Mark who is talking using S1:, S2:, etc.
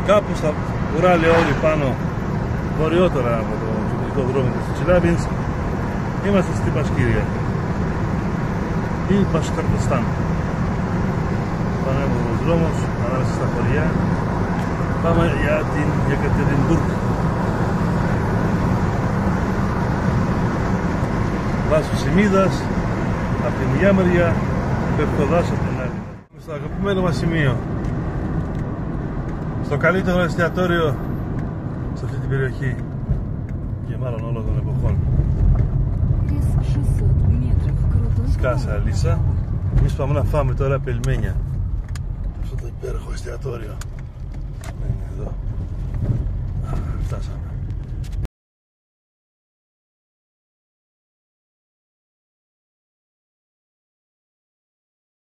S1: κάπου στα Ουράλια όρη πάνω, βορειότερα από το κυκλικό δρόμο του Τσελιάμπινσκ. Είμαστε στην Πασκύρια ή Μπασκορτοστάν. Πανέμορφος δρόμος ανάμεσα στα χωριά. Πάμε για την Ιακατερινμπουργκ. Βάσου Σιμίδας από τη μια μεριά, Πευκοδάς από την άλλη. Στο αγαπημένο μας σημείο, στο καλύτερο εστιατόριο σε αυτή την περιοχή και μάλλον όλων των εποχών. Σκάσα Αλίσσα. Εμείς πάμε να φάμε τώρα πελμένια. Αυτό το υπέροχο εστιατόριο. Είναι εδώ. Φτάσαμε.